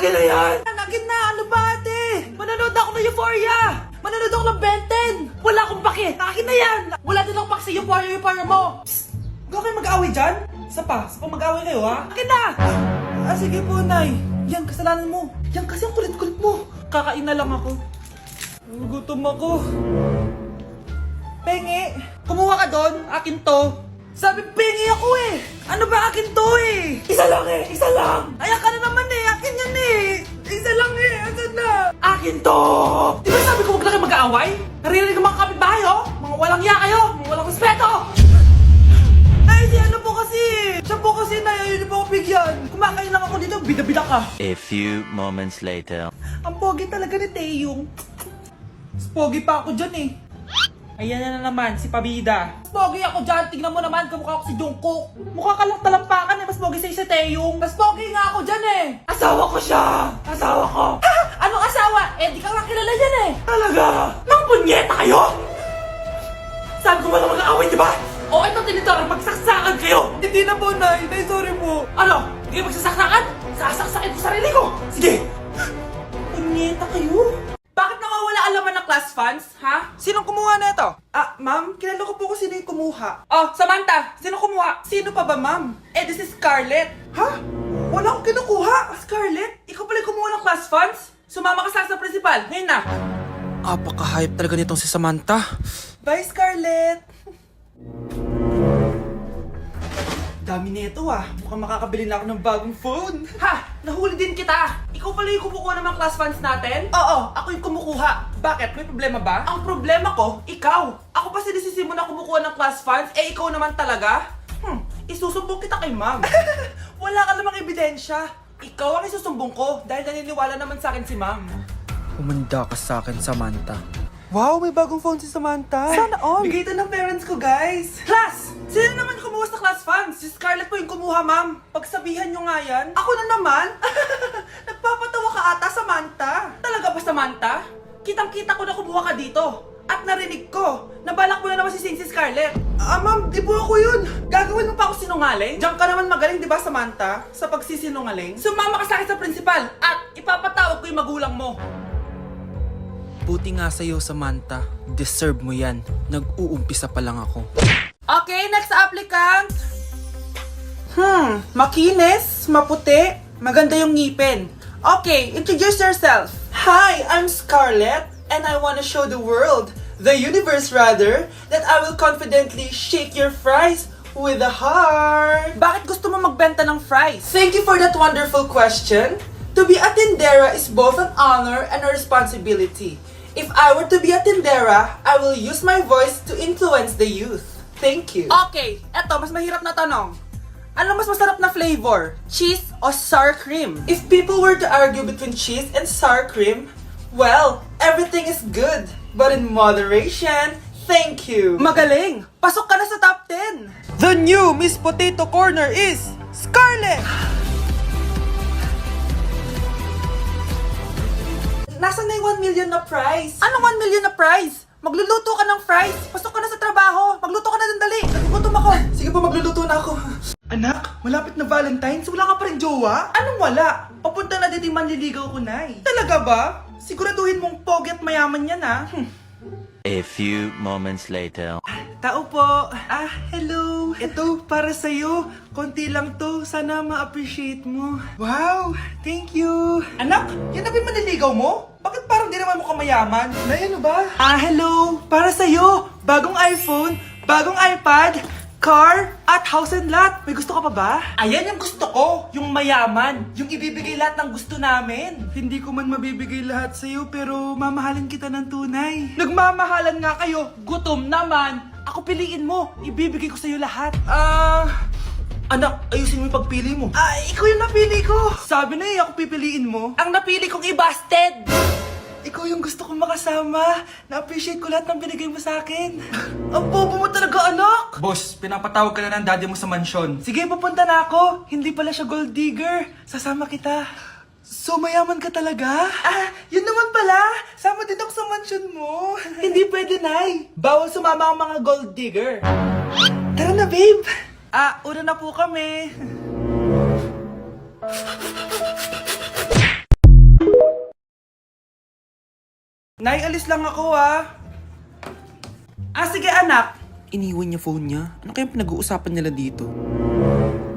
Akin na yan! Akin na! Ano ba ate? Manonood ako ng Euphoria! Manonood ako ng Ben 10! Wala akong pake! Akin na yan! Wala din akong pake sa Euphoria mo! Psst! Huwag kayo mag-away dyan? Isa pa mag-away kayo ha? Akin na! Sige po, Nay. Yan, kasalanan mo. Yan kasi ang kulit-kulit mo. Kakain na lang ako. Gutom ako. Pengi, kumuha ka doon. Akin to. Sabi, pengi ako eh. Ano ba akin to eh? Isa lang eh, isa lang. Ayan ka na naman eh, akin yan eh. Isa lang eh, asan na? Akin to. Di ba sabi ko huwag lang kayo mag-aaway? Naririnig ang mga kapitbahay oh. Mga walang iya kayo, mga walang respeto. Ay, si ano po kasi? Siya po kasi na, yun po ako bigyan. Kumakain lang ako dito, bida-bida ka. A few moments later. Ang pogi talaga ni Taeyong. Mas pogi pa ako dyan eh. Ayan na naman, si Pabida. Mas pogi ako dyan, tignan mo naman, kamukha ako si Jungkook. Mukha ka lang talampakan eh, mas pogi sa'yo si Taeyong. Mas pogi nga ako dyan eh. Asawa ko siya! Asawa ko! Ha? Anong asawa? Eh, di ka nga kilala yan eh. Talaga? Nang punyeta kayo? Sabi ko wala mag-aaway, di ba? O ito tinitor, magsaksakan kayo! Hindi na po, Nay. Nay, sorry po. Ano? Hindi magsasaksakan? Sasaksakin ko sarili ko! Sige! Punyeta kayo? Bakit nawawala alaman ng class funds, ha? Sinong kumuha na ito? Ma'am, kilala ko po kung sino yung kumuha. Oh, Samantha! Sino kumuha? Sino pa ba, ma'am? Eh, this is Scarlett. Ha? Wala akong kinukuha. Scarlett? Ikaw pala yung kumuha ng class funds? Sumama ka sa principal. Ngayon na. Apaka-hype talaga nitong si Samantha. Bye, Scarlett! Dami nito mukhang makakabili na ako ng bagong phone. Ha! Nahuli din kita! Ikaw pala yung kumukuha ng mga class funds natin? Oo, ako yung kumukuha. Bakit? May problema ba? Ang problema ko, ikaw! Ako pa sinisisi mo na kumukuha ng class funds, eh ikaw naman talaga? Isusumbong kita kay ma'am. Wala ka namang ebidensya. Ikaw ang isusumbong ko dahil naniniwala naman sa akin si ma'am. Humanda ka sa akin, Samantha. Wow, may bagong phone si Samantha. Sana all. Bigay ito ng parents ko, guys. Class! Sino naman kumuha sa class funds? Si Scarlett po yung kumuha, ma'am. Pagsabihan nyo nga yan. Ako na naman? Nagpapatawa ka ata, Samantha. Talaga ba, Samantha? Kitang-kita ko na kumuha ka dito. At narinig ko, nabalak mo na naman si Scarlett. Ma'am, di po ako yun. Gagawin mo pa ako sinungaling? Diyan ka naman magaling, di ba, Samantha? Sa pagsisinungaling? Sumama ka sa akin sa principal at ipapatawag ko yung magulang mo. Buti nga sa'yo, Samantha. Deserve mo yan. Nag-uumpisa pa lang ako. Okay, next applicant. Makinis, maputi, maganda yung ngipin. Okay, introduce yourself. Hi, I'm Scarlett, and I want to show the world, the universe rather, that I will confidently shake your fries with a heart. Bakit gusto mo magbenta ng fries? Thank you for that wonderful question. To be a tindera is both an honor and a responsibility. If I were to be a tindera, I will use my voice to influence the youth. Thank you. Okay, eto, mas mahirap na tanong. Ano mas masarap na flavor? Cheese o sour cream? If people were to argue between cheese and sour cream, well, everything is good, but in moderation. Thank you. Magaling! Pasok ka na sa top 10. The new Miss Potato Corner is Scarlett! Nasaan na yung 1 million na prize? Anong 1 million na prize? Magluluto ka ng fries. Pasok ka na sa trabaho. Magluto ka na ng dali. Nagugutom ako. Sige po, magluluto na ako. Anak, malapit na Valentine's. Wala ka pa rin jowa? Anong wala? Papunta na dito yung manliligaw ko, Nay. Talaga ba? Siguraduhin mong pogi at mayaman yan, ha? A few moments later. Tao po. Hello. Ito, para sa'yo. Konti lang to. Sana ma-appreciate mo. Wow, thank you. Anak, yan na ba yung manliligaw mo? Bakit parang di naman mukhang mayaman? Nay, ano ba? Hello. Para sa'yo. Bagong iPhone, bagong iPad, car, at house and lot. May gusto ka pa ba? Ayan yung gusto ko. Yung mayaman. Yung ibibigay lahat ng gusto namin. Hindi ko man mabibigay lahat sa'yo, pero mamahalin kita ng tunay. Nagmamahalan nga kayo. Gutom naman. Ako piliin mo. Ibibigay ko sa'yo lahat. Anak, ayusin mo yung pagpili mo. Ikaw yung napili ko. Sabi na ako pipiliin mo. Ang napili kong i-busted. Ikaw yung gusto kong makasama. Na-appreciate ko lahat ng binigay mo sa akin. Ang bobo mo talaga, anak! Boss, pinapatawag ka na ng daddy mo sa mansyon. Sige, pupunta na ako. Hindi pala siya gold digger. Sasama kita. So, mayaman ka talaga? Yun naman pala. Sama din ako sa mansyon mo. Hindi pwede, Nay. Bawal sumama ang mga gold digger. Tara na, babe. Una na po kami. Nay, alis lang ako sige anak. Iniwan niya phone niya. Ano kayang pinag-uusapan nila dito?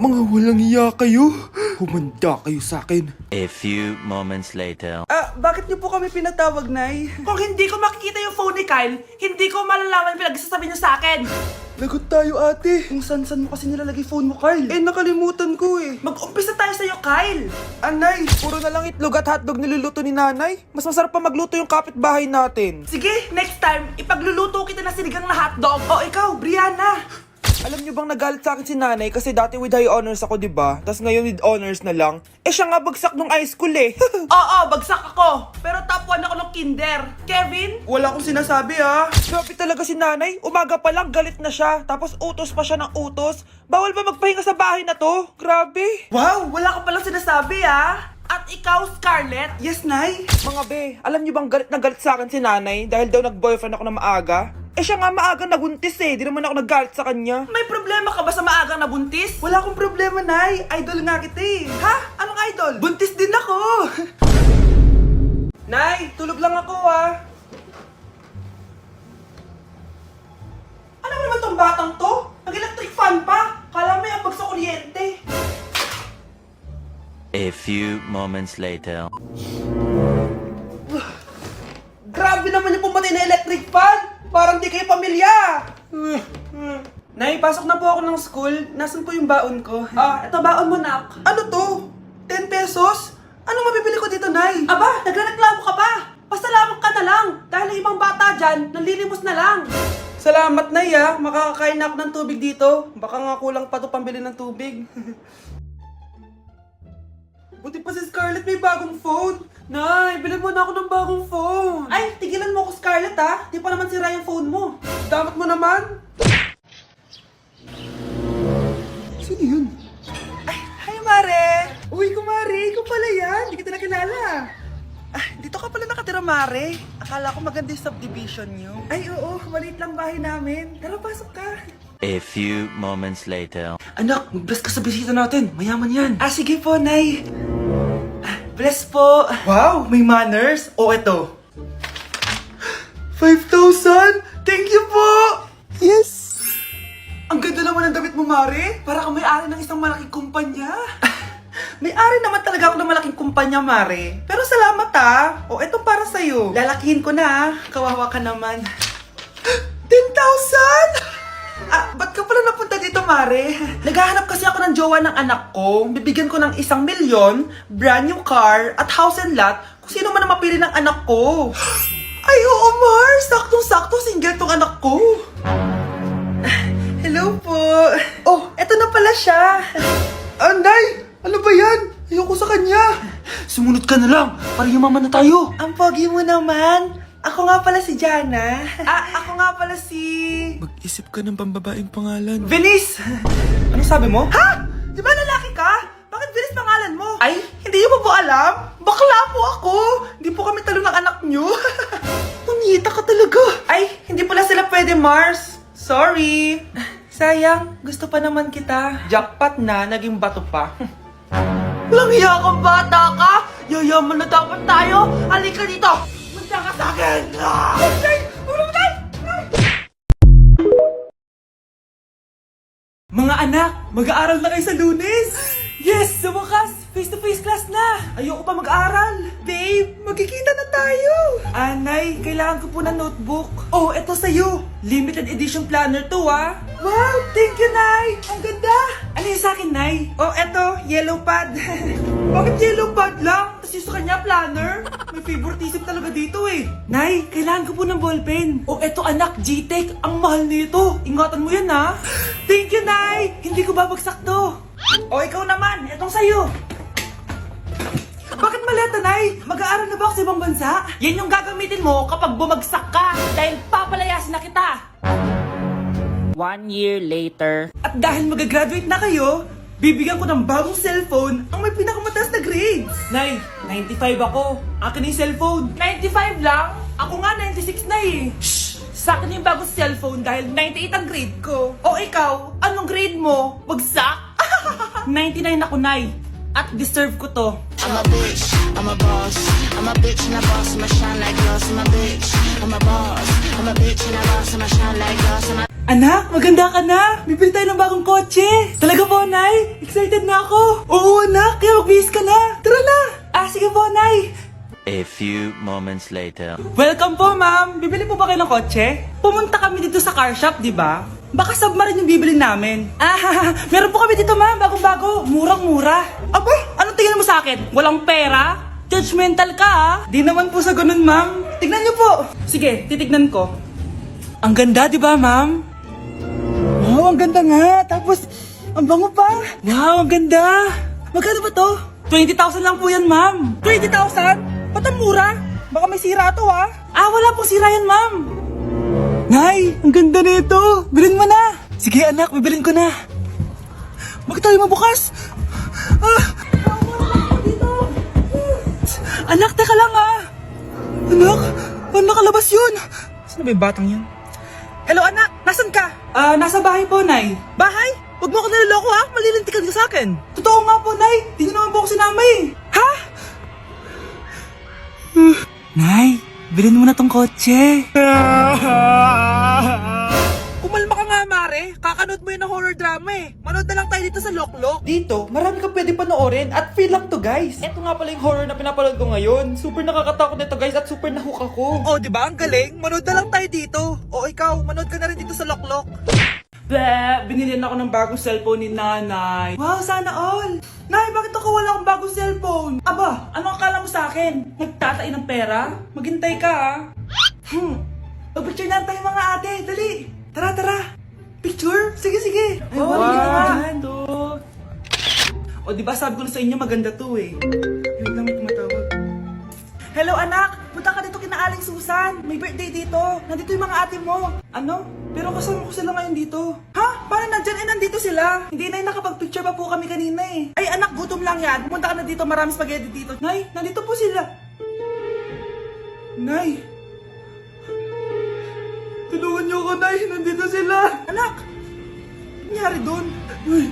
Mga walang iya kayo. Humanda kayo sa akin. A few moments later. Bakit niyo po kami pinatawag, Nay? Kung hindi ko makikita yung phone ni Kyle, hindi ko malalaman pinagsasabi niyo sa akin. Lagot tayo, ate. Kung san-san mo kasi nilalagay phone mo, Kyle? Nakalimutan ko eh. Mag-umpisa tayo sa'yo, Kyle. Anay, puro na lang itlog at hotdog niluluto ni nanay. Mas masarap pa magluto yung kapitbahay natin. Sige, next time, ipagluluto kita ng sinigang na hotdog. O ikaw, Brianna. Alam niyo bang nagalit sa akin si nanay kasi dati with high honors ako, di ba? Tapos ngayon with honors na lang. Siya nga bagsak nung high school eh. Oo, bagsak ako. Pero top 1 ako ng kinder. Kevin? Wala akong sinasabi Grabe talaga si nanay. Umaga pa lang galit na siya. Tapos utos pa siya ng utos. Bawal ba magpahinga sa bahay na to? Grabe. Wow, wala ka palang sinasabi At ikaw, Scarlett? Yes, Nay. Mga be, alam niyo bang galit na galit sa akin si nanay dahil daw nag-boyfriend ako na maaga? Siya nga maaga nabuntis eh. Di naman ako naggalit sa kanya. May problema ka ba sa maagang nabuntis? Wala akong problema, Nay. Idol nga kita eh. Ha? Anong idol? Buntis din ako. Nay, tulog lang ako Ano ba naman tong batang to? Nag-electric fan pa. Kala mo yung sa kuryente. A few moments later. Grabe naman yung pumatay na electric fan. Parang di kayo pamilya. Nay, pasok na po ako ng school. Nasaan po yung baon ko? Ito baon mo, nak. Ano to? 10 pesos? Anong mabibili ko dito, Nay? Aba, nagrereklamo ka pa. Pasalamat ka na lang. Dahil yung ibang bata dyan, nanlilimos na lang. Salamat, Nay, Makakakain na ako ng tubig dito. Baka nga kulang pa to pambili ng tubig. Buti pa si Scarlett may bagong phone. Nay, bilhin mo na ako ng bagong phone. Ay, tigilan mo ako, Scarlett, Di pa naman sira yung phone mo. Damat mo naman. Sino yun? Ay, hi, Mare. Uy, kumare, ikaw pala yan. Hindi kita nakilala. Dito ka pala nakatira, Mare. Akala ko maganda yung subdivision nyo. Ay, oo. Maliit lang bahay namin. Tara, pasok ka. A few moments later. Anak, mag-bless ka sa bisita natin. Mayaman yan. Sige po, Nay. Bless po. Wow, may manners. O, eto. 5,000? Thank you po! Yes! Ang ganda naman ng damit mo, Mare. Para kang may-ari ng isang malaking kumpanya. May-ari naman talaga ako ng malaking kumpanya, Mare. Pero salamat, O, eto para sa'yo. Lalakihin ko na, Kawawa ka naman. 10,000? Ba't ka pala napunta dito, Mare? Naghahanap kasi ako ng jowa ng anak ko. Bibigyan ko ng 1 milyon, brand new car, at house and lot kung sino man ang mapili ng anak ko. Ay, oo, Mar! Saktong-sakto, single tong anak ko. Hello po. Oh, eto na pala siya. Anday! Ano ba yan? Ayoko sa kanya. Sumunod ka na lang, para yumaman na tayo. Ang pogi mo naman. Ako nga pala si Jana. Ako nga pala si... Mag-isip ka ng pambabaeng pangalan. Venice! Ano sabi mo? Ha? Di ba lalaki ka? Bakit Venice pangalan mo? Ay, hindi niyo pa po alam? Bakla po ako! Hindi po kami talo ng anak niyo. Punyita ka talaga. Ay, hindi pala sila pwede, Mars. Sorry. Sayang, gusto pa naman kita. Jackpot na, naging bato pa. Walang hiya kang bata ka! Yayaman na dapat tayo! Halika dito! Punta ka sa akin! Mga anak, mag-aaral na kayo sa Lunes! Yes! Sa wakas! Face-to-face class na! Ayoko pa mag-aaral! Babe, magkikita na tayo! Anay, kailangan ko po ng notebook. Oh, eto sa'yo! Limited edition planner to, Wow! Thank you, Nay! Ang ganda! Ano yung sa'kin, Nay? Oh, eto, yellow pad. Bakit yellow pad lang? Tapos yung sa kanya, planner? May favoritism talaga dito eh. Nay, kailangan ko po ng ballpen. Oh, eto anak, G-Tech. Ang mahal nito. Ingatan mo yan, Thank you, Nay! Hindi ko babagsak to. O, ikaw naman. Etong sa'yo. Bakit maleta, Nay? Mag-aaral na ba ako sa ibang bansa? Yan yung gagamitin mo kapag bumagsak ka. Dahil papalayasin na kita. 1 year later. At dahil mag-graduate na kayo, bibigyan ko ng bagong cellphone ang may pinakamataas na grades. Nay, 95 ako. Akin yung cellphone. 95 lang? Ako nga 96 na eh. Shh! Sa akin yung bagong cellphone dahil 98 ang grade ko. O ikaw, anong grade mo? Bagsak? 99 ako, Nay. At deserve ko to. I'm a bitch, I'm a boss. I'm a bitch and a boss, I'ma shine like glass. I'm a bitch, I'm a boss. I'm a bitch and a boss, I'ma shine like glass. I'm a Anak, maganda ka na! Bibili tayo ng bagong kotse! Talaga po, Nay? Excited na ako! Oo, anak! Kaya magbihis ka na! Tara na! Sige po, Nay! A few moments later. Welcome po, ma'am! Bibili po ba kayo ng kotse? Pumunta kami dito sa car shop, di ba? Baka submarine yung bibili namin. Meron po kami dito, ma'am! Bagong-bago! Murang-mura! Aba! Anong tingin mo sa akin? Walang pera? Judgmental ka, ah! Di naman po sa ganun, ma'am! Tignan niyo po! Sige, titignan ko. Ang ganda, di ba, ma'am? Wow, ang ganda nga. Tapos, ang bango pa. Wow, ang ganda. Magkano ba to? 20,000 lang po yan, ma'am. 20,000? Ba't ang mura? Baka may sira to, ha? Wala pong sira yan, ma'am. Nay, ang ganda nito. Bilhin mo na. Sige, anak, bibilin ko na. Bakit tayo mabukas? Anak, teka lang, ha? Anak, paano nakalabas yun? Saan na ba yung batang yun? Hello, anak! Nasaan ka? Nasa bahay po, Nay. Bahay? Huwag mo ako niloloko, ha? Malilintikan ka sa akin. Totoo nga po, Nay. Di niyo naman po ako sinama, eh. Ha? Nay, bilhin mo na tong kotse. Kumalma ka nga, Mare. Kakanood mo yun ng horror drama, eh. Manood na lang tayo dito sa Loklok. Dito, marami ka pwede panoorin at free lang to, guys. Ito nga pala yung horror na pinapanood ko ngayon. Super nakakatakot nito, guys, at super nahook ako. Oh, di ba? Ang galing. Manood na lang tayo dito. O ikaw, manood ka na rin dito sa Loklok. Binilihan ako ng bagong cellphone ni Nanay. Wow, sana all. Nay, bakit ako wala akong bagong cellphone? Aba, ano akala mo sa akin? Nagtatain ng pera? Maghintay ka, ha? Mag-picture na tayo, mga ate. Dali. Tara, tara. Picture? Sige, sige. Ay, wow. O, diba sabi ko na sa inyo maganda to, eh. Wait lang, may tumatawag. Hello, anak. Punta ka dito kina Aling Susan. May birthday dito. Nandito yung mga ate mo. Ano? Pero kasama ko sila ngayon dito. Ha? Paano nandyan? Nandito sila. Hindi, Nay. Nakapag-picture pa po kami kanina, eh. Ay, anak, gutom lang yan. Pumunta ka na dito. Marami spaghetti dito. Nay, nandito po sila. Nay. Tulungan niyo ako, Nay. Nandito sila. Anak! Ano nangyari doon? Uy,